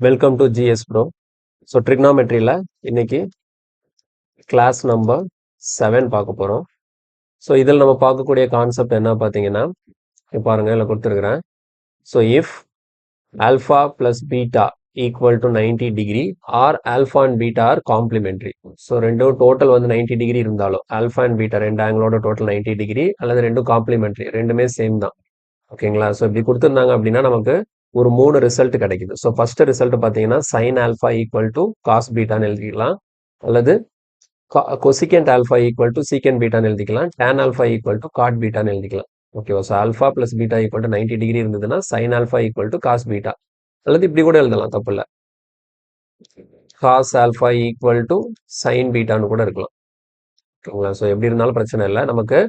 Welcome to GS bro. So ட்ரிக்னாமெட்ரியில் இன்னைக்கு class number 7 பார்க்க போகிறோம். ஸோ இதில் நம்ம பார்க்கக்கூடிய கான்செப்ட் என்ன பார்த்தீங்கன்னா, பாருங்க இதில் கொடுத்துருக்குறேன். So if alpha plus beta equal to 90 degree R alpha and beta are complementary. So ரெண்டும் டோட்டல் வந்து 90 டிகிரி இருந்தாலும் ஆல்ஃபா அண்ட் பீட்டா ரெண்டு ஆங்கிளோட டோட்டல் 90 டிகிரி அல்லது ரெண்டும் காம்ப்ளிமெண்ட்ரி, ரெண்டுமே சேம் தான். ஓகேங்களா? ஸோ இப்படி கொடுத்துருந்தாங்க அப்படின்னா நமக்கு ஒரு 3 ரிசல்ட் கிடைக்குது. ஸோ ஃபர்ஸ்ட் ரிசல்ட் பார்த்தீங்கன்னா sine alpha equal to cos பீட்டான்னு எழுதிக்கலாம், அல்லது cosecant alpha equal to secant பீட்டான்னு எழுதிக்கலாம், tan alpha equal to cot பீட்டான்னு எழுதிக்கலாம். ஓகேவா? So alpha plus beta equal to 90 degree இருந்ததுன்னா sine alpha equal to cos beta, அல்லது இப்படி கூட எழுதலாம், தப்பு இல்லை, cos alpha equal to sine பீட்டான்னு கூட இருக்கலாம். ஓகேங்களா? ஸோ எப்படி இருந்தாலும் பிரச்சனை இல்லை. நமக்கு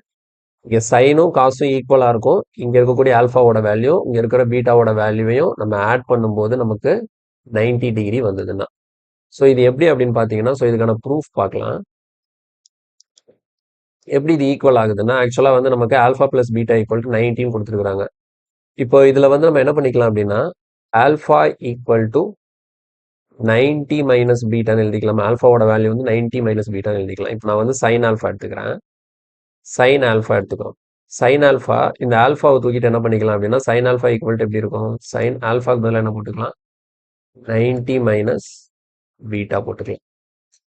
இங்கே சைனும் காசும் ஈக்குவலாக இருக்கும். இங்கே இருக்கக்கூடிய ஆல்ஃபாவோட வேல்யூ இங்கே இருக்கிற பீட்டாவோட வேல்யூவையும் நம்ம ஆட் பண்ணும்போது நமக்கு 90 டிகிரி வந்ததுன்னா, ஸோ இது எப்படி அப்படின்னு பார்த்தீங்கன்னா, ஸோ இதுக்கான ப்ரூஃப் பார்க்கலாம். எப்படி இது ஈக்குவல் ஆகுதுன்னா, ஆக்சுவலாக வந்து நமக்கு alpha plus beta equal to 19 கொடுத்துருக்காங்க. இப்போ இதில் வந்து நம்ம என்ன பண்ணிக்கலாம் அப்படின்னா, ஆல்ஃபா ஈக்குவல் டு 90 மைனஸ் பீட்டான்னு எழுதிக்கலாம். ஆல்ஃபாவோட வேல்யூ வந்து 90 மைனஸ் பீட்டான்னு எழுதிக்கலாம். இப்போ நான் வந்து சைன் ஆல்ஃபா எடுத்துக்கிறேன், சைன் ஆல்ஃபா எடுத்துக்கிறோம். சைன் ஆல்ஃபா, இந்த ஆல்ஃபாவை தூக்கிட்டு என்ன பண்ணிக்கலாம் அப்படின்னா, சைன் ஆல்ஃபா ஈக்குவல் டு எப்படி இருக்கும், சைன் ஆல்ஃபாக்கு பதிலாக என்ன போட்டுக்கலாம், 90 மைனஸ் பீட்டா போட்டுக்கலாம்.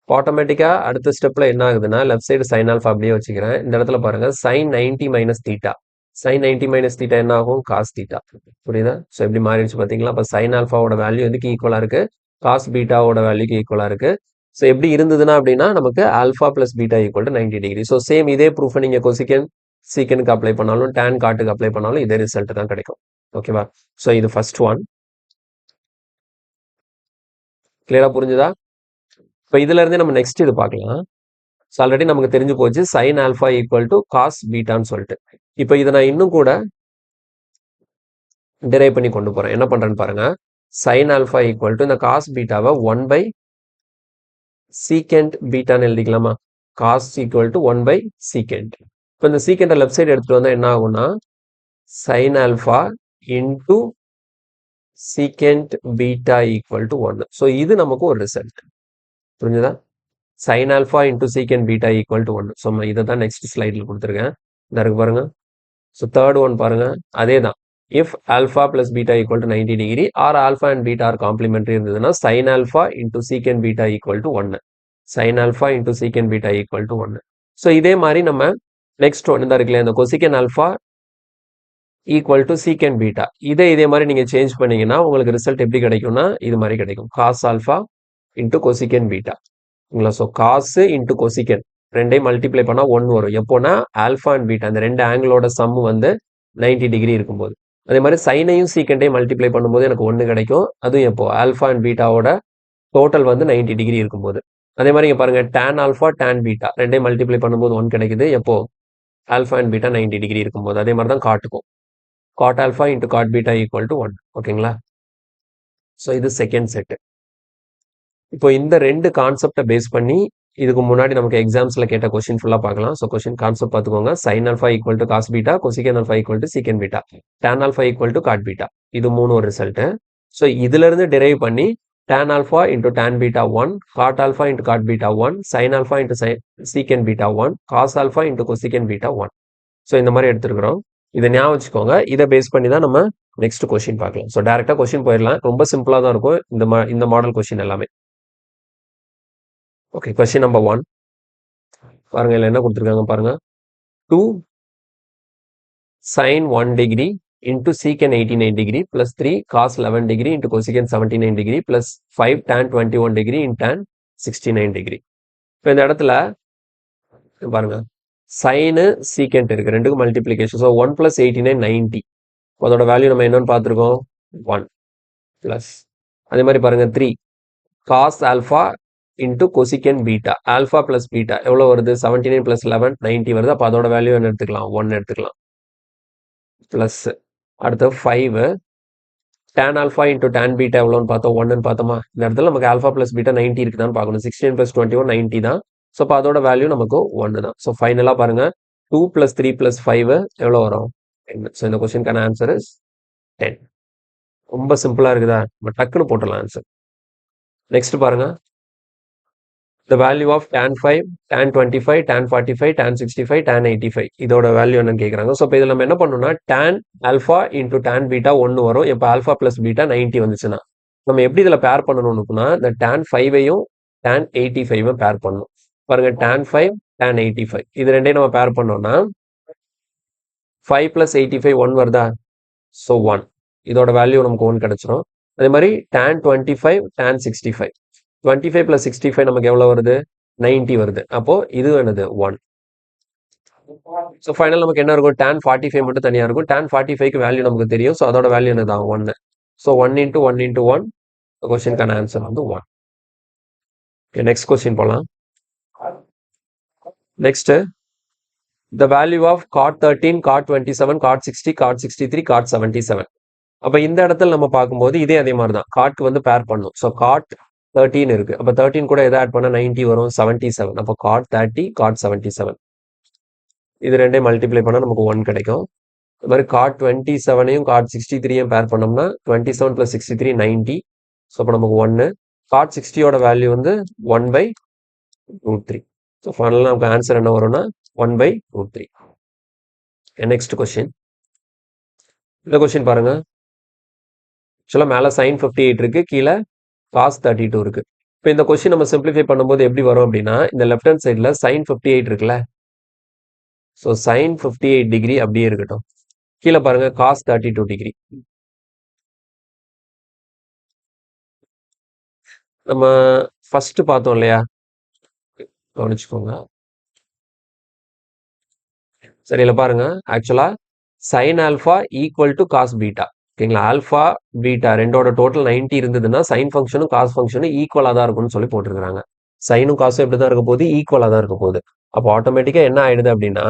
ஆட்டோமேட்டிக்காக அடுத்த ஸ்டெப்பில் என்ன ஆகுதுன்னா, லெஃப்ட் சைடு சைன் ஆல்ஃபா அப்படியே வச்சுக்கிறேன். இந்த இடத்துல பாருங்க, sine 90 minus theta, sine 90 minus theta என்ன ஆகும், காஸ் தீட்டா. புரியுதா? ஸோ எப்படி மாறிடுச்சு பார்த்தீங்களா? அப்போ சைன் ஆல்ஃபாவோட வேல்யூ எதுக்கு ஈக்குவலாக இருக்கு, காஸ் பீட்டாவோட வேல்யூக்கு ஈக்குவலாக இருக்கு. ஸோ எப்படி இருந்ததுன்னா அப்படின்னா நமக்கு alpha plus beta equal to 90 degree. So same இதே ப்ரூஃபை நீங்கள் கொசிகன் சீக்கனுக்கு அப்ளை பண்ணாலும் டேன் காட்டுக்கு அப்ளை பண்ணாலும் இதே ரிசல்ட் தான் கிடைக்கும். ஓகேவா? ஸோ இது ஃபர்ஸ்ட் ஒன். கிளியரா புரிஞ்சுதா? இப்போ இதுல இருந்தே நம்ம நெக்ஸ்ட் இது பார்க்கலாம். ஸோ ஆல்ரெடி நமக்கு தெரிஞ்சு போச்சு sine alpha equal to cos பீட்டான்னு சொல்லிட்டு. இப்போ இதை நான் இன்னும் கூட டிரைவ் பண்ணி கொண்டு போறேன். என்ன பண்றேன்னு பாருங்க. சைன் ஆல்ஃபா ஈக்குவல் டு இந்த காஸ் பீட்டாவை 1 பை சீக்கெண்ட் பீட்டான்னு எழுதிக்கலாமா? Cos equal to 1 by secant. இப்போ இந்த சீக்கெண்டை லெஃப்ட் சைடு எடுத்துட்டு வந்தா என்ன ஆகும்னா, sine alpha into secant beta equal to 1. So இது நமக்கு ஒரு ரிசல்ட். புரிஞ்சுதா? Sine alpha into secant beta equal to 1. So இதை தான் நெக்ஸ்ட் ஸ்லைடில் கொடுத்துருக்கேன். இந்த இருக்கு பாருங்க. ஸோ தேர்ட் ஒன் பாருங்க, அதே தான். If alpha plus beta equal to 90 degree R alpha and beta are complementary இருந்ததுன்னா sine alpha into secant beta equal to 1. Sine alpha into secant beta equal to 1. So இதே மாதிரி நம்ம next one இந்த இருக்குல்ல, இந்த cosecant alpha equal to secant beta, இதே மாதிரி நீங்க சேஞ்ச் பண்ணீங்கன்னா உங்களுக்கு ரிசல்ட் எப்படி கிடைக்கும்னா இது மாதிரி கிடைக்கும், cos alpha into cosecant beta. So cos into cosecant ரெண்டையும் மல்டிப்ளை பண்ணா 1 வரும். எப்போனா ஆல்ஃபா அண்ட் பீட்டா அந்த ரெண்டு ஆங்கிளோட சம் வந்து 90 டிகிரி இருக்கும்போது. அதே மாதிரி சைனையும் சீக்கெண்டையும் மல்டிப்ளை பண்ணும்போது எனக்கு 1 கிடைக்கும். அதுவும் எப்போ ஆல்ஃபா அண்ட் பீட்டாவோட டோட்டல் வந்து 90 டிகிரி இருக்கும்போது. அதே மாதிரி இங்க பாருங்க, tan ஆல்ஃபா tan பீட்டா ரெண்டையும் மல்டிப்ளை பண்ணும்போது 1 கிடைக்குது. எப்போ ஆல்ஃபா அண்ட் பீட்டா 90 டிகிரி இருக்கும்போது. அதே மாதிரி தான் காட்டுக்கும், cot alpha into cot beta equal to 1. ஓகேங்களா? ஸோ இது செகண்ட் செட். இப்போ இந்த ரெண்டு கான்செப்டை பேஸ் பண்ணி இதுக்கு முன்னாடி நமக்கு எக்ஸாம்ஸ்ல கேட்ட கொஸ்டின் ஃபுல்லா பார்க்கலாம். ஸோ கொஸ்டின் கான்செப்ட் பார்த்துக்கோங்க. Sine alpha equal to cos beta, cosecant alpha equal to secant beta, tan alpha equal to cot beta, இது மூணு ஒரு ரிசல்ட். ஸோ இதுல இருந்து டிரைவ் பண்ணி tan alpha into tan beta 1, cot alpha into cot beta 1, sine alpha into secant beta 1, cos alpha into cosecant beta 1. So இந்த மாதிரி எடுத்துருக்கிறோம். இதை ஞாபகம் வச்சுக்கோங்க. இதை பேஸ் பண்ணி தான் நம்ம நெக்ஸ்ட் கொஸ்டின் பார்க்கலாம். ஸோ டேரக்டா கொஸ்டின் போயிடலாம். ரொம்ப சிம்பிளா தான் இருக்கும் இந்த மாடல் கொஸ்டின் எல்லாமே. ஓகே, கொஸ்டின் நம்பர் 1 பாருங்க. இதுல என்ன கொடுத்துருக்காங்க பாருங்க. 2 sin 1 degree into secant 89 degree plus 3 cos 11 degree into cosecant 79 degree plus 5 tan 21 degree in tan 69 degree. இப்போ இந்த இடத்துல பாருங்க, sin secant இருக்கு, ரெண்டுக்கும் மல்டிப்ளிகேஷன். So 1 plus 89 90. அதோட வேல்யூ நம்ம என்னன்னு பார்த்துருக்கோம், 1 plus அதே மாதிரி பாருங்க 3 cos alpha into cosecant beta, alpha plus beta எவ்வளோ வருது, 79 plus 11 90 வருது. அப்போ அதோட வேல்யூ என்ன எடுத்துக்கலாம், 1 எடுத்துக்கலாம். பிளஸ் அடுத்து 5 tan alpha into tan beta எவ்வளோன்னு பார்த்தோம், 1ன்னு பார்த்தோமா. இந்த இடத்துல நமக்கு alpha plus beta 90 இருக்குதான்னு பார்க்கணும். 16 plus 21 90 தான். ஸோ அப்போ அதோட வேல்யூ நமக்கு 1 தான். ஸோ ஃபைனலாக பாருங்க, 2 plus 3 plus 5 எவ்வளோ வரும், 10. ஸோ இந்த கொஸ்டினுக்கான ஆன்சர் இஸ் 10. ரொம்ப சிம்பிளா இருக்குதா? நம்ம டக்குன்னு போட்டுடலாம் ஆன்சர். நெக்ஸ்ட் பாருங்க. The value of tan 5, tan 25, tan 45, tan 65, tan 85 இதோட வேல்யூ என்னன்னு கேக்குறாங்க. ஸோ இப்போ இதில் நம்ம என்ன பண்ணணும்னா tan alpha into tan beta 1 வரும். இப்போ alpha plus beta 90 வந்துச்சுன்னா நம்ம எப்படி இதில் பேர் பண்ணணும்னா இந்த tan 5ஐயும் tan 85 பேர் பண்ணணும். பாருங்க tan 5, tan 85 இது ரெண்டையும் நம்ம பேர் பண்ணோம்னா 5 plus 85 1 வருதா? ஸோ 1 இதோட வேல்யூ நமக்கு 1 கிடைச்சிரும். அதே மாதிரி tan 25, tan 65 25 plus 65 நமக்கு எவ்வளவு வருது? 90 வருது. அப்போ இது என்னது? 1. ஸோ ஃபைனல் நமக்கு என்ன இருக்கும்? tan 45 மட்டும் தனியா இருக்கும். tan 45க்கு வேல்யூ நமக்கு தெரியும். ஸோ அதோட வேல்யூ என்னதான்? 1. ஸோ 1 into 1 into 1 கொஸ்டினுக்கான ஆன்சர் வந்து 1. ஓகே நெக்ஸ்ட் கொஸ்டின் போலாம். Next the value of cot 13, cot 27, cot 60, cot 63, cot 77 அப்ப இந்த இடத்துல நம்ம பார்க்கும்போது இதே அதே மாதிரி தான் காட்க்கு வந்து பேர் பண்ணும். ஸோ காட் 13 இருக்கு. அப்ப 13 கூட எதை ஆட் பண்ணா 90 வரும்? 77. அப்போ காட் 30, காட் 77 இது ரெண்டையும் மல்டிப்ளை பண்ணா நமக்கு 1 கிடைக்கும். அது மாதிரி காட் 27ஐயும் காட் 63ஐயும் பேர் பண்ணோம்னா 27 plus 63 90. ஸோ அப்போ நமக்கு 1. காட் 60யோட வேல்யூ வந்து 1/√3. ஸோ ஃபைனலாக நமக்கு ஆன்சர் என்ன வரும்னா 1/√3. Next question. இந்த கொஸ்டின் பாருங்க. ஆக்சுவலாக மேலே sin 58 இருக்கு, கீழே cos 32 இருக்கு. இப்போ இந்த கொஸ்டின் நம்ம சிம்பிளிஃபை பண்ணும்போது எப்படி வரும் அப்படின்னா இந்த லெஃப்ட் ஹேண்ட் சைடில் sin 58 இருக்குல்ல, ஸோ sin 58 டிகிரி அப்படியே இருக்கட்டும். கீழே பாருங்க cos 32 டிகிரி. நம்ம ஃபர்ஸ்ட் பார்த்தோம் இல்லையா, கவனிச்சுக்கோங்க. சரி இல்லை பாருங்க, actually sin alpha equal to cos beta. ஓகேங்களா, ஆல்ஃபா பீட்டா ரெண்டோட டோட்டல் 90 இருந்ததுன்னா சைன் ஃபங்க்ஷனும் காஸ் ஃபங்க்ஷனும் ஈக்குவலாக தான் இருக்கும்னு சொல்லி போட்டிருக்காங்க. சைனும் காசும் எப்படி தான் இருக்க போகுது? ஈக்குவலாக தான் இருக்க போகுது. அப்போ ஆட்டோமேட்டிக்காக என்ன ஆயிடுது அப்படின்னா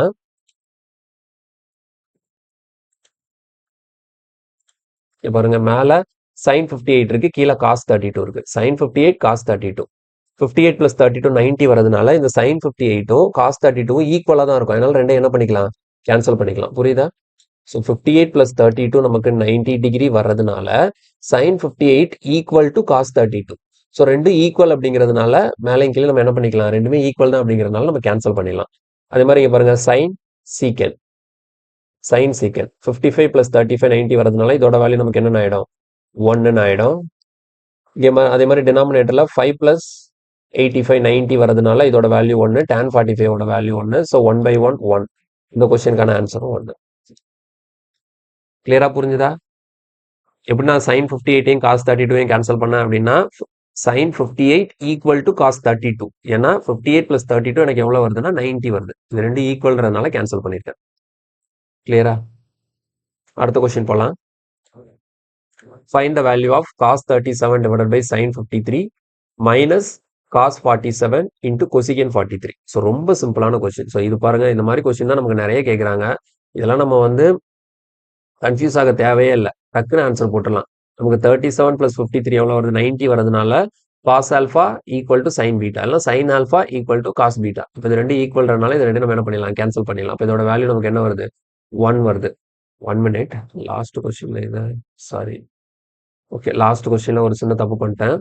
பாருங்க மேலே sin 58 இருக்கு, கீழே cos 32 இருக்கு. sin 58 cos 32 58 plus 32 90 வரதுனால இந்த sin 58ம் cos 32ம் ஈக்குவலாக தான் இருக்கும். அதனால ரெண்டையும் என்ன பண்ணிக்கலாம்? கேன்சல் பண்ணிக்கலாம். புரியுதா? ஸோ 58 plus 32 நமக்கு 90 டிகிரி வர்றதுனால sin 58 equal to cos 32. So ரெண்டு ஈக்குவல் அப்படிங்கிறதுனால மேலையும் கீழே நம்ம என்ன பண்ணிக்கலாம்? ரெண்டுமே ஈக்குவல் தான் அப்படிங்கிறதுனால நம்ம கேன்சல் பண்ணிடலாம். அதே மாதிரி இங்க பாருங்க sin secant 55 plus 35 90 வரதுனால இதோட வேல்யூ நமக்கு என்னென்ன ஆயிடும்? 1 ஆயிடும். அதே மாதிரி டினாமினேட்டர்ல 5 plus 85 90 வரதுனால இதோட வேல்யூ 1, tan 45 ஓட வேல்யூ 1. ஸோ 1/1 1. இந்த கொஸ்டினுக்கான ஆன்சரும் 1. கிளியரா புரிஞ்சுதா? எப்படின்னா sin 58ஐயும் cos 32ஐயும் கேன்சல் பண்ண அப்படின்னா sin 58 ஈக்குவல் டு cos 32. ஏன்னா 58 plus 32 எனக்கு எவ்வளவு வருதுன்னா 90 வருது. இது ரெண்டு ஈக்குவல்ன்றதுனால கேன்சல் பண்ணிருக்கேன். கிளியரா? அடுத்த கொஸ்டின் போலாம். Find the value of cos 37 divided by sin 53 minus cos 47 into cosecant 43. So ரொம்ப சிம்பிளான கொஸ்டின். ஸோ இது பாருங்க, இந்த மாதிரி கொஸ்டின் தான் நமக்கு நிறைய கேட்குறாங்க. இதெல்லாம் நம்ம வந்து கன்ஃபியூஸ் ஆக தேவையே இல்லை, டக்குன்னு ஆன்சர் போட்டுடலாம். நமக்கு 37 plus 53 எவ்வளோ வருது? 90 வரதுனால cos alpha equal to sin beta, இல்லை sin alpha equal to cos beta. இப்போ இது ரெண்டு ஈக்குவல்றதுனால இது ரெண்டு நம்ம என்ன பண்ணிடலாம்? கேன்சல் பண்ணிடலாம். இப்போ இதோட வேல்யூ நமக்கு என்ன வருது? 1 வருது. 1 minute. லாஸ்ட் கொஸ்டின்ல இது சாரி, ஓகே லாஸ்ட் கொஸ்டின்ல ஒரு சின்ன தப்பு பண்ணிட்டேன்.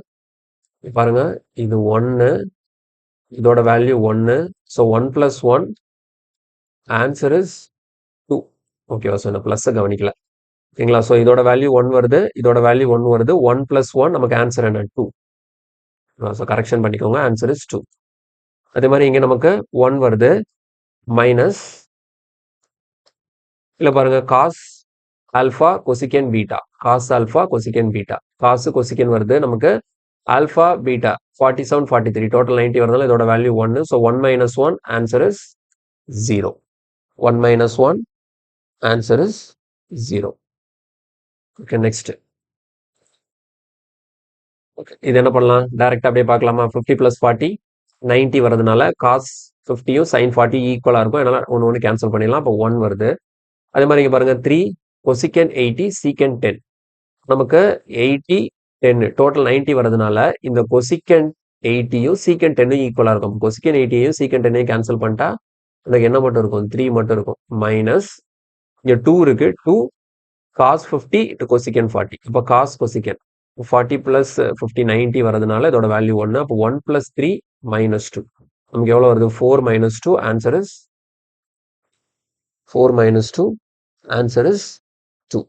பாருங்க, இது 1, இதோட value 1. So 1 plus 1 answer is 2. ஓகேவா? ஸோ இந்த பிளஸ் கவனிக்கல. ஓகேங்களா? ஸோ இதோட வேல்யூ 1 வருது, இதோட வேல்யூ 1 வருது. 1 plus 1 நமக்கு ஆன்சர் என்ன? 2. ஸோ கரெக்ஷன் பண்ணிக்கோங்க, ஆன்சர் இஸ் 2. அதே மாதிரி இங்க நமக்கு 1 வருது மைனஸ் இல்ல பாருங்க cos alpha cosecant beta, cos alpha cosecant beta, cos cosecant வருது நமக்கு. ஆல்பா பீட்டா 47 43 டோட்டல் 90 வரதுனால இதோட value 1. So 1 minus 1 answer is 0. 1 minus 1 answer is 0. Okay next. Okay இது என்ன பண்ணலாம்? டைரக்டா அப்படியே பார்க்கலாமா? 50 plus 40 90 வரதுனால cos 50யும் sin 40 ஈக்குவலா இருக்கும். அதனால ஒன்று கேன்சல் பண்ணிடலாம். அப்போ 1 வருது. அதே மாதிரி இங்க பாருங்க 3 cosecant 80 secant 10. நமக்கு 80 10 டோட்டல் 90 வரதுனால இந்த cosecant 80யும் secant 10யும் ஈக்குவலா இருக்கும். cosecant 80யும் secant 10யும் கேன்சல் பண்ணிட்டா எனக்கு என்ன மட்டும் இருக்கும்? 3 மட்டும் இருக்கும். மைனஸ் இங்க 2 இருக்கு, 2 cos 50 to cosecant 40. அப்போ cos cosecant 40 plus 50 90 வரதுனால இதோட வேல்யூ 1. அப்போ 1 plus 3 minus 2. நமக்கு எவ்வளோ வருது 4 minus 2. Answer is 4 minus 2. Answer is 2.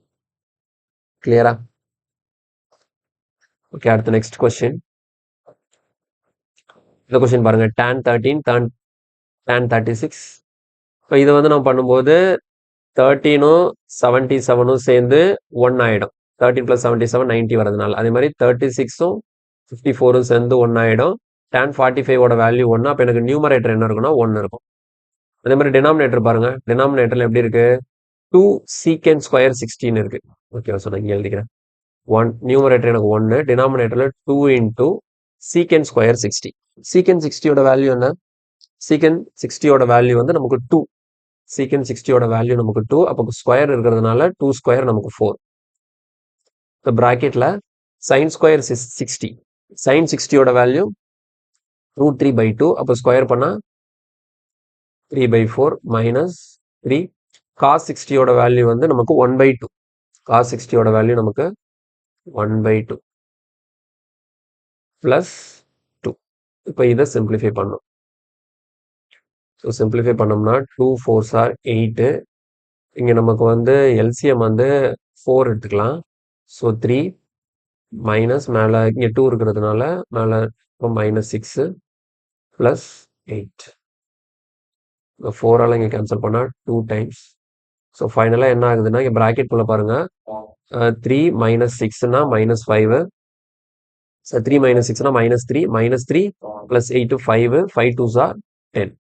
கிளியரா? ஓகே, அடுத்த நெக்ஸ்ட் கொஸ்டின். இந்த கொஸ்டின் பாருங்க, tan 13 tan 36. இப்போ இதை வந்து நம்ம பண்ணும்போது 13ம் 77ம் சேர்ந்து 1 ஆயிடும். 13 plus 77 90 வரதுனால. அதே மாதிரி 36ம் 54ம் சேர்ந்து 1 ஆயிடும். tan 45 ஓட வேல்யூ 1. அப்போ எனக்கு நியூமரேட்டர் என்ன இருக்குன்னா 1 இருக்கும். அதே மாதிரி டினாமினேட்டர் பாருங்க, டினாமினேட்டர்ல எப்படி இருக்கு 2 secant square 16 இருக்கு. ஓகேவா? ஸோ நான் இங்கே எழுதிக்கிறேன். 1 நியூமரேட்டர் எனக்கு 1, டினாமினேட்டர்ல 2 into secant square 60. secant 60 ஓட வேல்யூ என்ன? secant 60 ஓட வேல்யூ வந்து நமக்கு 2. secant 60 ஓட வேல்யூ நமக்கு 2. அப்போ ஸ்கொயர் இருக்கிறதுனால 2 ஸ்கொயர் நமக்கு 4. இந்த பிராக்கெட்ல sin ஸ்கொயர் 60. sin 60 ஓட வேல்யூ √3/2. அப்போ ஸ்கொயர் பண்ணா 3/4 minus 3. cos 60 ஓட வேல்யூ வந்து நமக்கு 1/2. cos 60 ஓட வேல்யூ நமக்கு 1/2 plus 2. இப்போ இதை சிம்பிளிஃபை பண்ணும். ஸோ சிம்பிளிஃபை பண்ணோம்னா 2 4s are 8. இங்கே நமக்கு வந்து எல்சிஎம் வந்து 4 எடுத்துக்கலாம். ஸோ 3 மைனஸ் மேலே இங்கே 2 இருக்கிறதுனால மேலே இப்போ -6 ப்ளஸ் 8. இந்த 4ஆல் இங்கே கேன்சல் பண்ணால் 2 டைம்ஸ். ஸோ ஃபைனலாக என்ன ஆகுதுன்னா இங்கே ப்ராக்கெட்குள்ளே பாருங்கள், 3 - 6னா -5. So 3 - 6னா -3. -3 + 8 5. 5 2s are 10.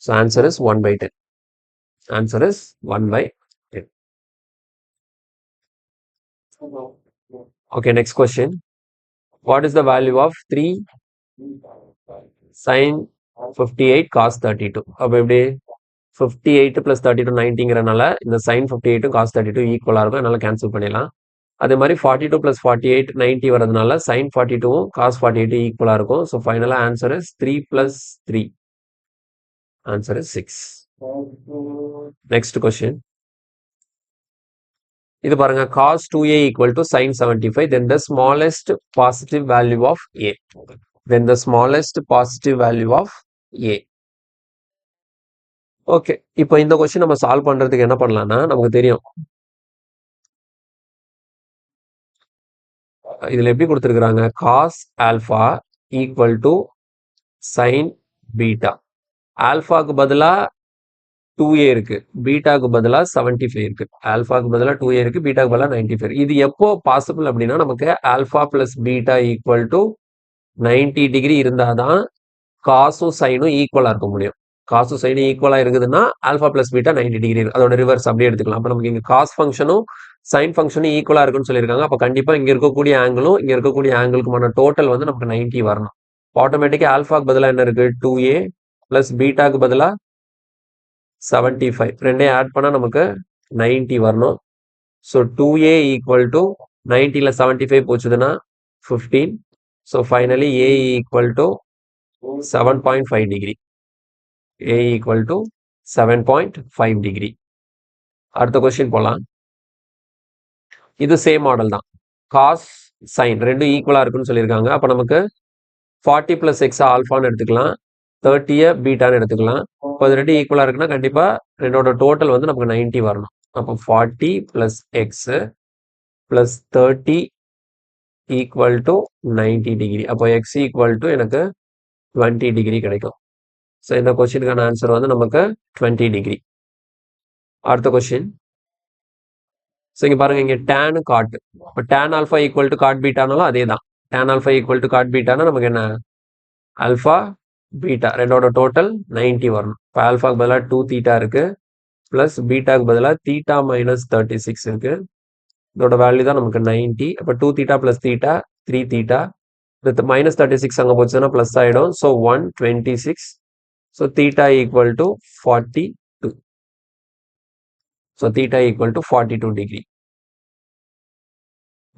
So answer is 1/10. Answer is 1/10. Okay, next question. What is the value of 3 sin 58 cos 32? அப்போ எப்படி 58 + 32 90ங்கிறனால இந்த sin 58 cos 32 ஈக்குவலாக இருக்கும். அதனால கேன்சல் பண்ணிடலாம். அதே மாதிரி 42 + 48 90 வரதுனால sin 42ம் cos 48 ஈக்குவலாக இருக்கும். ஸோ ஃபைனலாக answer is 3 + 3. Answer is 6. Next question. இது பாருங்க, cos 2a = sin 75. Then the smallest positive value of a. Then the smallest positive value of a. Okay, இப்போ இந்த கொஸ்டின் நம்ம சால்வ் பண்றதுக்கு என்ன பண்ணலாம்னா, நமக்கு தெரியும் இதுல எப்படி கொடுத்துருக்காங்க, cos alpha = sin beta. ஆல்பாக்கு பதிலா 2a இருக்கு, பீட்டாக்கு பதிலா 75 இருக்கு. ஆல்பாக்கு பதிலா 2a இருக்கு, பீட்டாக்கு பதிலா 95. இது எப்போ பாசிபிள் அப்படின்னா, நமக்கு ஆல்பா பிளஸ் பீட்டா = 90 டிகிரி இருந்தாதான் காசும் சைனும் ஈக்குவலா இருக்க முடியும். காசும் சைனும் ஈக்குவலா இருக்குதுன்னா ஆல்பா பிளஸ் பீட்டா 90 டிகிரி இருக்கு. அதோட ரிவர்ஸ் அப்படியே எடுத்துக்கலாம். அப்போ நமக்கு இங்க காஸ் ஃபங்க்ஷனும் சைன் ஃபங்க்ஷனும் ஈக்குவலா இருக்குன்னு சொல்லியிருக்காங்க. அப்போ கண்டிப்பா இங்க இருக்கக்கூடிய ஆங்கிளும் இங்க இருக்கக்கூடிய ஆங்கிளுக்குமான டோட்டல் வந்து நமக்கு 90 வரணும். ஆட்டோமேட்டிக்கா ஆல்பாக்கு பதிலா என்ன இருக்கு 2a பிளஸ் பீட்டாக்கு பதிலா 75. ரெண்டையும் ஆட் பண்ணா நமக்கு 90 வரணும். So 2a = 90ல 75 போச்சுதுன்னா 15. So finally a = 7.5 degree. a = 7.5 degree. அடுத்த கொஸ்டின் போலாம். இது சேம் மாடல் தான். காஸ் சைன் ரெண்டும் ஈக்குவலா இருக்குன்னு சொல்லியிருக்காங்க. அப்போ நமக்கு 40 + x ஆல்பான்னு எடுத்துக்கலாம், 30 பீட்டான்னு எடுத்துக்கலாம். இப்போ அது ரெண்டு ஈக்குவலா இருக்குன்னா கண்டிப்பா ரெண்டோட டோட்டல் வந்து நமக்கு 90 வரணும். அப்போ 40 + x + 30 = 90 டிகிரி. அப்போ x = எனக்கு 20 டிகிரி கிடைக்கும். ஸோ இந்த கொஸ்டினுக்கான ஆன்சர் வந்து நமக்கு 20 டிகிரி. அடுத்த கொஸ்டின். ஸோ இங்க பாருங்க, இங்க tan cot. இப்போ tan ஆல்ஃபா = cot பீட்டானாலும் அதே தான். tan ஆல்ஃபா = cot பீட்டானா நமக்கு என்ன, ஆல்ஃபா பீட்டா ரெண்டோட டோட்டல் 90 வரணும். இப்போ ஆல்ஃபாக்கு பதிலாக 2 தீட்டா இருக்கு, பிளஸ் பீட்டாக்கு பதிலாக தீட்டா - 36 இருக்கு. இதோட வேல்யூ தான் நமக்கு 90. அப்போ 2 தீட்டா + தீட்டா 3 தீட்டா. இந்த -36 அங்கே போச்சுன்னா ப்ளஸ் ஆகிடும். So 126. So theta = 42. So theta = 42 degree.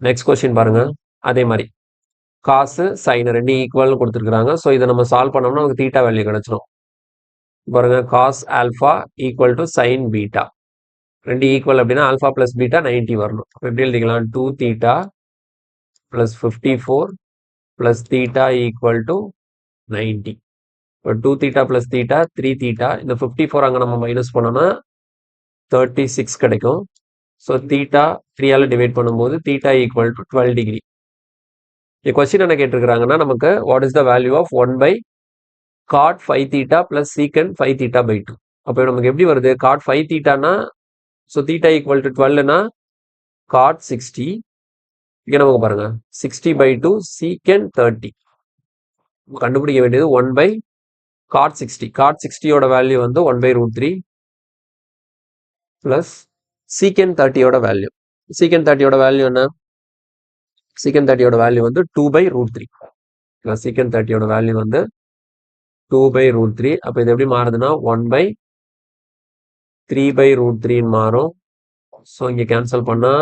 Next question பாருங்க, அதே மாதிரி காசு சைன் ரெண்டு ஈக்குவல்னு கொடுத்துருக்காங்க. ஸோ இதை நம்ம சால்வ் பண்ணோம்னா நமக்கு தீட்டா வேல்யூ கிடைச்சிடும். பாருங்க, காஸ் ஆல்ஃபா = sin பீட்டா. ரெண்டு ஈக்குவல் அப்படின்னா ஆல்ஃபா ப்ளஸ் பீட்டா 90 வரணும். அப்போ எப்படி எழுதிக்கலாம்? 2 theta plus 54 plus theta equal to 90. இப்போ 2 தீட்டா ப்ளஸ் தீட்டா 3 தீட்டா. இந்த 54 அங்கே நம்ம மைனஸ் பண்ணோம்னா 36 கிடைக்கும். ஸோ தீட்டா 3ஆல் டிவைட் பண்ணும்போது தீட்டா ஈக்குவல் டு 12 டிகிரி. இந்த கொஸ்டின் என்ன கேட்டிருக்கிறாங்கன்னா நமக்கு what is the value of 1 by cot 5 theta plus sec 5 theta by 2. அப்போ நமக்கு எப்படி வருது? காட் 5 தீட்டானா ஸோ தீட்டா ஈக்குவல் டு 12னா காட் 60. இங்கே நமக்கு பாருங்க 60 பை 2 சீக்கன் 30. கண்டுபிடிக்க வேண்டியது 1 பை காட் 60. காட் 60யோட வேல்யூ வந்து 1 பை ரூட் 3 பிளஸ் சீக்கன் 30யோட வேல்யூ. சீக்கன் 30யோட வேல்யூ என்ன? சீக்கன் 30யோட வேல்யூ வந்து 2 பை ரூட் 3. சீக்கன் 30யோட வேல்யூ வந்து 2 பை ரூட் 3. அப்போ இது எப்படி மாறுதுன்னா 1 பை 3 பை ரூட் 3 மாறும். ஸோ இங்கே கேன்சல் பண்ணா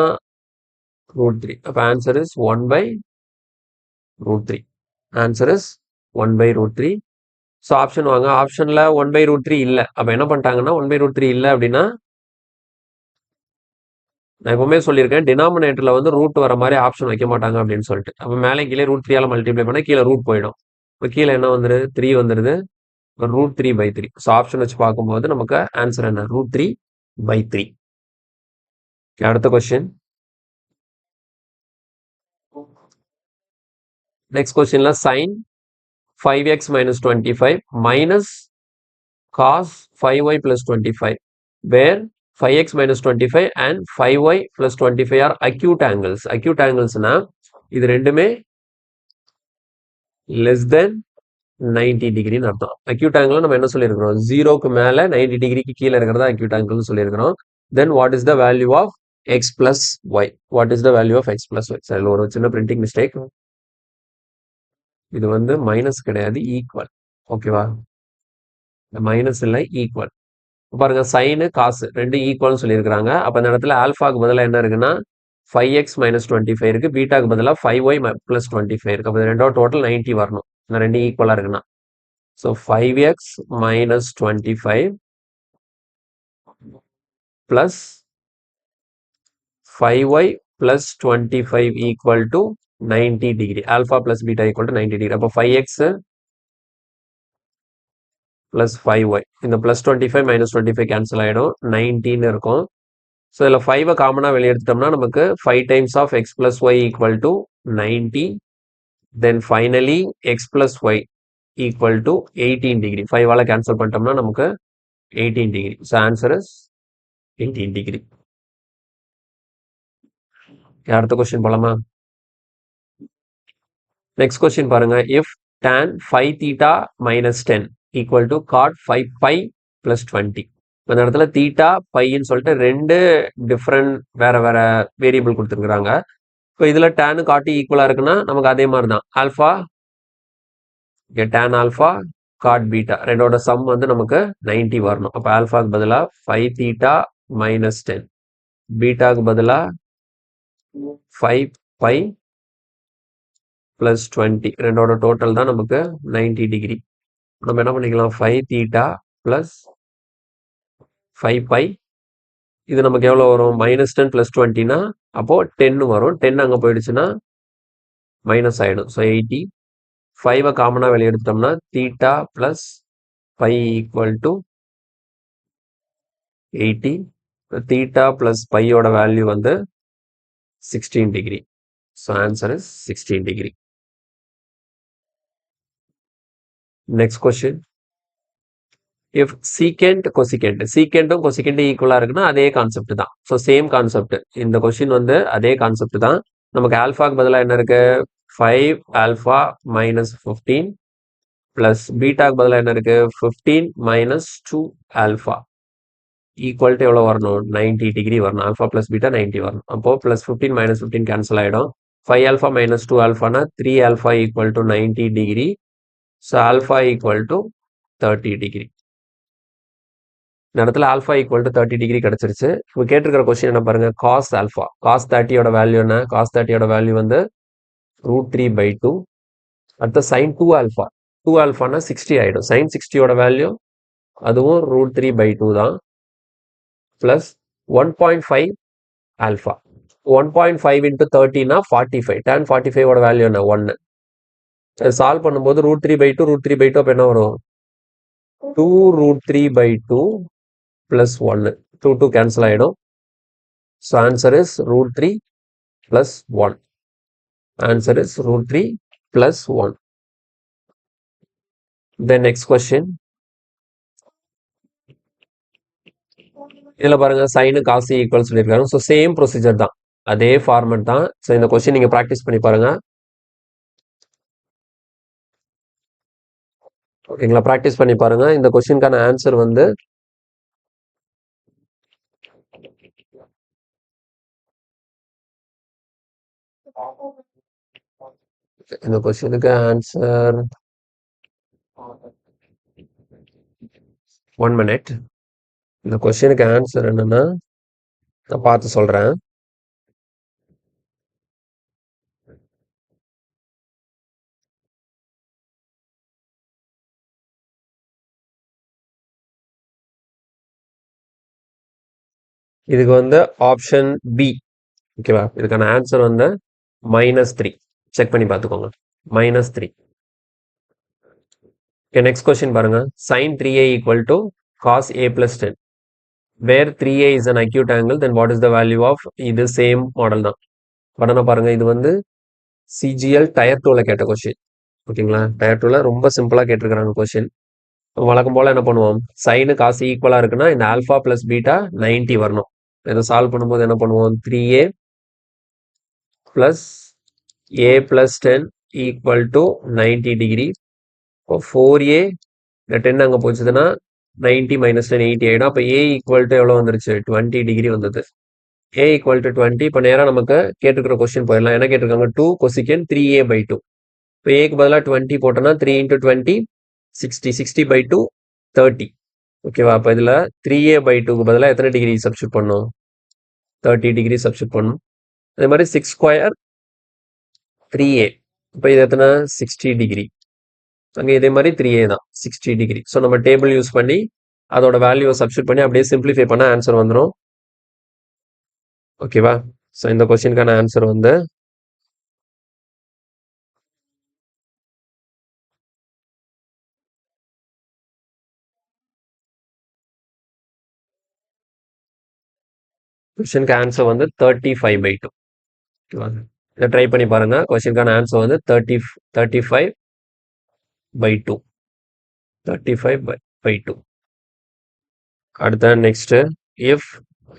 ரூட் 3. அப்போ answer is 1 by root 3. Answer is 1 by root 3. So option வாங்க. ஆப்ஷனில் 1 பை ரூட் 3 இல்லை. அப்போ என்ன பண்ணிட்டாங்கன்னா 1 பை ரூட் 3 இல்லை அப்படின்னா நான் எப்பவுமே சொல்லியிருக்கேன் டினாமினேட்டரில் வந்து ரூட் வர மாதிரி ஆப்ஷன் வைக்க மாட்டாங்க அப்படின்னு சொல்லிட்டு. அப்போ மேலே கீழே ரூட் 3ஆல் மல்டிப்ளை பண்ணால் கீழே ரூட் போயிடும். இப்போ கீழே என்ன வந்துடுது? 3 வந்துடுது. Root 3 by 3. ஸோ ஆப்ஷன் வச்சு பார்க்கும்போது நமக்கு ஆன்சர் என்ன? Root 3 by 3. அடுத்த கொஸ்டின். நெக்ஸ்ட் கொஸ்டின்ல sin 5x minus 25 minus cos 5y plus 25 where 5x minus 25 and 5y plus 25 are acute angles. Acute anglesனா இது ரெண்டுமே less than 90 டிகிரின்னு அர்த்தம். அக்யூட் ஆங்கிள் நம்ம என்ன சொல்லியிருக்கிறோம்? 0க்கு மேல 90 டிகிரிக்கு கீழே இருக்கிறதா அக்யூட் ஆங்கிள்னு சொல்லியிருக்கிறோம். Then what is the value of x plus y? What is the value of x plus y? Sir ஒரு சின்ன பிரிண்டிங் மிஸ்டேக். இது வந்து மைனஸ் கிடையாது, ஈக்குவல். ஓகேவா? மைனஸ் இல்லை, ஈக்குவல். பாருங்க சைனு காசு ரெண்டு ஈக்குவல்னு சொல்லியிருக்கிறாங்க. அப்போ இந்த இடத்துல ஆல்ஃபாக்கு பதிலாக என்ன இருக்குன்னா 5x மைனஸ் 25 இருக்கு. பீட்டாக்கு பதிலாக 5y பிளஸ் 25 இருக்கு. அப்போ ரெண்டோட டோட்டல் 90 வரணும். இந்த ரெண்டு ஈக்குவலாக இருக்குன்னா. So 5x minus 25 plus 5y plus 25 equal to 90 degree. Alpha plus beta equal to 90 degree. அப்போ 5x பிளஸ் 5y. இந்த பிளஸ் 25 மைனஸ் 25 கேன்சல் ஆகிடும். 90ன்னு இருக்கும். ஸோ இதில் 5 காமனாக வெளியே எடுத்துட்டோம்னா நமக்கு 5 times of x plus y equal to 90. Then finally x plus y equal to 18 degree. 5ஆல் கேன்சல் பண்ணிட்டோம்னா நமக்கு 18 degree. So answer is 18 degree. அடுத்த கொஸ்டின் போலாமா? நெக்ஸ்ட் கொஸ்டின் பாருங்க. If tan 5 theta minus 10 equal to cot 5 pi plus 20. இந்த இடத்துல theta பைன்னு சொல்லிட்டு ரெண்டு டிஃப்ரெண்ட் வேற வேற வேரியபிள் கொடுத்துருக்குறாங்க. இப்போ இதில் டேனு காட்டு ஈக்குவலாக இருக்குன்னா நமக்கு அதே மாதிரி தான் alpha tan alpha cot beta ரெண்டோட சம் வந்து நமக்கு 90 வரணும். அப்போ ஆல்ஃபாக்கு பதிலாக 5 தீட்டா மைனஸ் 10, பீட்டாக்கு பதிலாக 5 பை பிளஸ் 20 ரெண்டோட டோட்டல் தான் நமக்கு 90 டிகிரி. நம்ம என்ன பண்ணிக்கலாம்? 5 தீட்டா பிளஸ் 5 பை. இது நமக்கு எவ்வளோ வரும்? மைனஸ் 10 பிளஸ் 20னா அப்போ 10 வரும். 10 அங்கே போயிடுச்சுன்னா மைனஸ் ஆகிடும். ஸோ 80. 5 காமனாக வெளியே எடுத்தோம்னா theta plus 5 equal to 80. Theta plus பையோட வேல்யூ வந்து 16 degree. So answer is 16 degree. Next question. If secant cosecant, சீக்கெண்டும் கொசிகெண்டும் ஈக்குவலாக இருக்குன்னா அதே கான்செப்ட் தான். So same concept. இந்த கொஸ்டின் வந்து அதே கான்செப்ட் தான். நமக்கு ஆல்ஃபாக்கு பதிலாக என்ன இருக்கு? 5 ஆல்ஃபா மைனஸ் 15 பிளஸ் பீட்டாக்கு பதிலாக என்ன இருக்கு? 15 மைனஸ் 2 ஆல்ஃபா ஈக்குவல் டு எவ்வளோ வரணும்? 90 டிகிரி வரணும். ஆல்ஃபா பிளஸ் பீட்டா 90 வரணும். அப்போ பிளஸ் 15 மைனஸ் 15 கேன்சல் ஆகிடும். 5 alpha minus 2 ஆல்ஃபானா 3 alpha equal to 90 degree. So alpha equal to 30 degree. இந்த இடத்துல ஆல்ஃபா ஈக்குவல் டு 30 டிகிரி கிடைச்சிருச்சு. இப்போ கேட்டிருக்கிற கொஸ்டின் என்ன பாருங்க? Cos alpha. காஸ் 30யோட வேல்யூ என்ன? காஸ் 30யோட வேல்யூ வந்து ரூட் 3 பை 2. அடுத்த சைன் 2 ஆல்ஃபா. 2 ஆல்ஃபானா 60 ஆகிடும். சைன் 60யோட வேல்யூ அதுவும் ரூட் 3 பை 2 தான். Plus 1.5 alpha. 1.5 into 30 னா 45. tan 45 ஓட வேல்யூ என்ன 1. சால்வ் பண்ணும்போது √3/2 √3/2 அப்ப என்ன வரும் 2√3/2 plus 1. 2 cancel ஆயிடும். So answer is √3 plus 1. Answer is √3 plus 1. Then next question. இதில் பாருங்க சைனு காசு ஈக்குவல் சொல்லியிருக்காங்க. ஸோ சேம் ப்ரொசீஜர் தான், அதே ஃபார்மெட் தான். ஸோ இந்த கொஸ்டின் நீங்கள் ப்ராக்டிஸ் பண்ணி பாருங்க. ஓகேங்களா, ப்ராக்டிஸ் பண்ணி பாருங்க. இந்த கொஸ்டினுக்கான ஆன்சர் வந்து இந்த கொஸ்டினுக்கு ஆன்சர் 1 minute. இந்த கொஸ்டினுக்கு ஆன்சர் என்னன்னா நான் பார்த்து சொல்றேன். இதுக்கு வந்து ஆப்ஷன் பி. ஓகேவா, இதுக்கான ஆன்சர் வந்து -3. செக் பண்ணி பார்த்துக்கோங்க, -3. ஓகே, நெக்ஸ்ட் கொஸ்டின் பாருங்க. sin 3a equal to cos a plus 10. Where 3a is an acute angle, then what is the value of? இது சேம் மாடல் தான். படனை பாருங்க. இது வந்து சிஜிஎல் டயர் 2ல கேட்ட கொஸ்டின். ஓகேங்களா, டயர் 2ல ரொம்ப சிம்பிளா கேட்டிருக்கிறாங்க கொஸ்டின். வழக்கம் போல என்ன பண்ணுவோம், சைனு காசு ஈக்குவலா இருக்குன்னா இந்த ஆல்ஃபா பிளஸ் பீட்டா 90 வரணும். இதை சால்வ் பண்ணும்போது என்ன பண்ணுவோம், 3a plus a plus 10 equal to 90 degree. இப்போ 4a இந்த 10 அங்கே போச்சுதுன்னா 90 minus 10 80 ஆகிடும். அப்போ a equal to எவ்வளோ வந்துருச்சு, 20 டிகிரி வந்தது. a equal to 20. இப்போ நேராக நமக்கு கேட்டுக்கிற கொஸ்டின் போயிடலாம். என்ன கேட்டிருக்காங்க, 2 cosecant 3a/2. இப்போ ஏக்கு பதிலாக 20 போட்டோன்னா 3 into 20 60. 60/2 30. ஓகேவா, அப்போ இதில் 3a/2க்கு பதிலாக எத்தனை டிகிரி சப்ஸ்டியூட் பண்ணணும், 30 டிகிரி சப்ஸ்டியூட் பண்ணணும். அதே மாதிரி 6 ஸ்கொயர் 3a. இப்போ இது எத்தனை 60 டிகிரி. அங்கே இதே மாதிரி 3a தான் 60 டிகிரி. ஸோ நம்ம டேபிள் யூஸ் பண்ணி அதோட வேல்யூவை சப்ஸ்டியூட் பண்ணி அப்படியே சிம்பிளிஃபை பண்ண ஆன்சர் வந்துடும். ஓகேவா, ஸோ இந்த கொஸ்டினுக்கான ஆன்சர் வந்து கொஸ்டினுக்கு ஆன்சர் வந்து 35/2. ஓகேவா, இதை ட்ரை பண்ணி பாருங்க. கொஸ்டினுக்கான ஆன்சர் வந்து 35/2. 35/2. அடுத்த next, if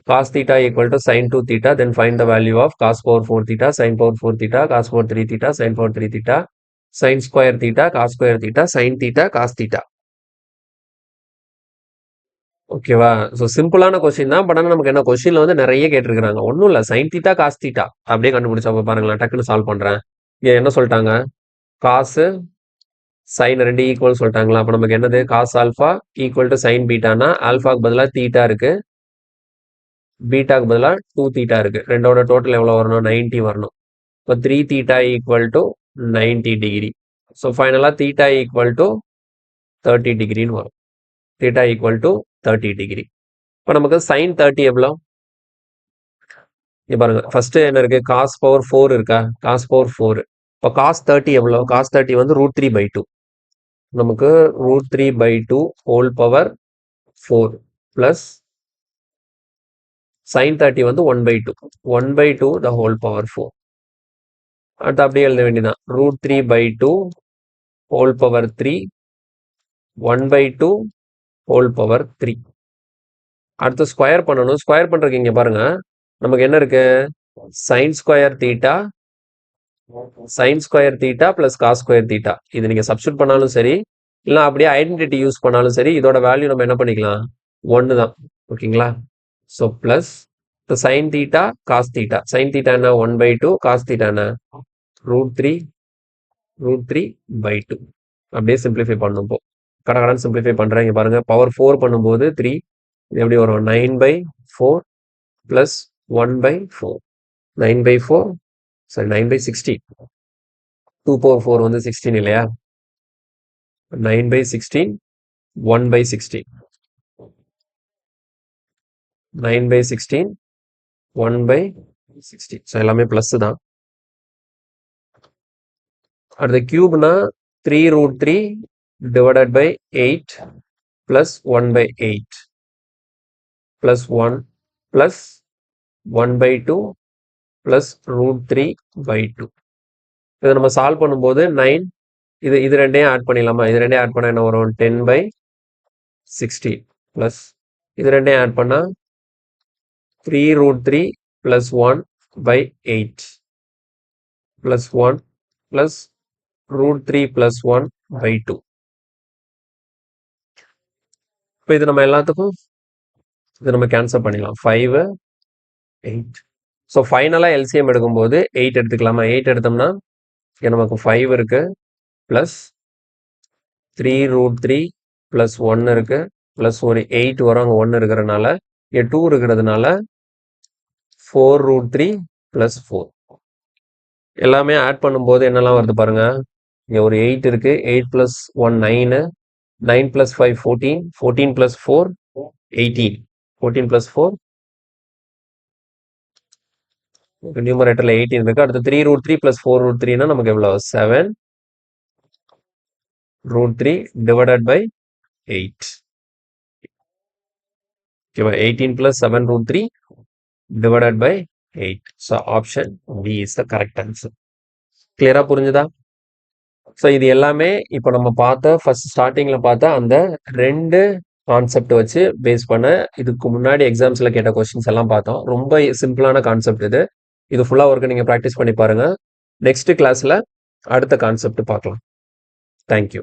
cos theta equal to sin 2 theta, then find the value of cos power 4 theta, sin power 4 theta, cos power 3 theta, sin power 3 theta, sin square theta, cos square theta, sin theta, cos theta. ஓகேவா, so சிம்பிளான question தான். But ஆனால் நமக்கு என்ன கொஸ்டின்ல வந்து நிறைய கேட்டிருக்கிறாங்க. ஒன்றும் இல்லை, sin theta cos theta அப்படியே கண்டுபிடிச்சா பாருங்களேன். டக்குன்னு சால்வ் பண்றேன். இங்க என்ன சொல்லிட்டாங்க, காசு சைன் ரெண்டு ஈக்குவல் சொல்லிட்டாங்களா. அப்போ நமக்கு என்னது, cos alpha equal to sine பீட்டானா ஆல்ஃபாக்கு பதிலாக தீட்டா இருக்கு, பீட்டாக்கு பதிலாக 2 தீட்டா இருக்கு. ரெண்டோட டோட்டல் எவ்வளோ வரணும், 90 வரணும். இப்போ 3 theta equal to 90 degree. So ஃபைனலாக தீட்டா ஈக்குவல் டு 30 டிகிரின்னு வரும். Theta equal to 30 degree. இப்போ நமக்கு சைன் 30 எவ்வளோ, இங்கே பாருங்க. ஃபர்ஸ்ட் என்ன இருக்கு, காஸ் பவர் 4 இருக்கா, காஸ் பவர் 4. இப்போ காஸ் 30 எவ்வளோ, காஸ் 30 வந்து √3/2. நமக்கு √3/2 ஹோல் பவர் 4 பிளஸ் sin 30 வந்து 1/2. 1/2 the whole power 4. அடுத்து அப்படியே எழுத வேண்டியதான், √3/2 ஹோல் பவர் 3 1/2 ஹோல் பவர் 3. அடுத்து ஸ்கொயர் பண்ணணும். ஸ்கொயர் பண்றதுக்கு இங்க பாருங்க, நமக்கு என்ன இருக்கு, sin square theta plus cos square theta. இது நீங்க சப்ஸ்டியூட் பண்ணாலும் சரி, இல்லை அப்படியே ஐடென்டிட்டி யூஸ் பண்ணாலும் சரி, இதோட வேல்யூ நம்ம என்ன பண்ணிக்கலாம், 1 தான். ஓகேங்களா, so plus sin theta cos theta. sin theta என்ன 1/2, காஸ் தீட்டா என்ன √3/2. அப்படியே சிம்பிளிஃபை பண்ணும். இப்போ கடகடன் சிம்பிளிஃபை பண்றேன். இங்க பாருங்க, பவர் 4 பண்ணும்போது 3 இது எப்படி வரும், 9/4 பிளஸ் 1/4. 9/4 சரி 9/16. 2 power 4 வந்து 16 இல்லையா, 9/16 1/16. 9/16 1/16. ஸோ எல்லாமே ப்ளஸ் தான். அடுத்த கியூப்னா 3√3 divided by 8 plus 1/8 plus 1 plus 1/2 plus √3/2. இதை நம்ம சால்வ் பண்ணும்போது 9 இது ரெண்டையும் ஆட் பண்ணிடலாமா? இது ரெண்டையும் ஆட் பண்ணால் என்ன வரும்? 10/16 ப்ளஸ் இது ரெண்டையும் ஆட் பண்ணால் 3√3 plus 1/8 plus 1 plus √3 plus 1/2. இப்போ இது நம்ம எல்லாத்துக்கும் இது நம்ம கேன்சல் பண்ணிடலாம். 5 8. ஸோ ஃபைனலாக எல்சிஎம் எடுக்கும்போது 8 எடுத்துக்கலாமா? 8 எடுத்தோம்னா இங்கே நமக்கு 5 இருக்கு ப்ளஸ் 3√3 ப்ளஸ் 1 இருக்கு ப்ளஸ் ஒரு 8 வரும், அங்கே 1 இருக்கிறதுனால இங்கே 2 இருக்கிறதுனால 4√3 ப்ளஸ் 4. எல்லாமே ஆட் பண்ணும்போது என்னெல்லாம் வருது பாருங்க. இங்கே ஒரு 8 இருக்கு, 8 ப்ளஸ் 1 9, 9 ப்ளஸ் 5 14, 14 ப்ளஸ் 4 18, 14 ப்ளஸ் 4 நியூமரேட்டர்ல 18 இருக்கு. அடுத்து 3√3 ப்ளஸ் 4√3னா நமக்கு எவ்வளோ? 7√3 divided by 8. ஓகேவா? 18 plus 7√3 divided by 8. So option B is the correct answer. கிளியரா புரிஞ்சுதா? ஸோ இது எல்லாமே இப்போ நம்ம பார்த்த ஃபர்ஸ்ட் ஸ்டார்டிங்கில் பார்த்த அந்த 2 கான்செப்ட் வச்சு பேஸ் பண்ண இதுக்கு முன்னாடி எக்ஸாம்ஸில் கேட்ட கொஸ்டின்ஸ் எல்லாம் பார்த்தோம். ரொம்ப சிம்பிளான கான்செப்ட் இது. இது ஃபுல்லாக ஒர்க்கு நீங்கள் ப்ராக்டிஸ் பண்ணி பாருங்கள். நெக்ஸ்ட் கிளாஸில் அடுத்த கான்செப்ட் பார்க்கலாம். தேங்க்யூ.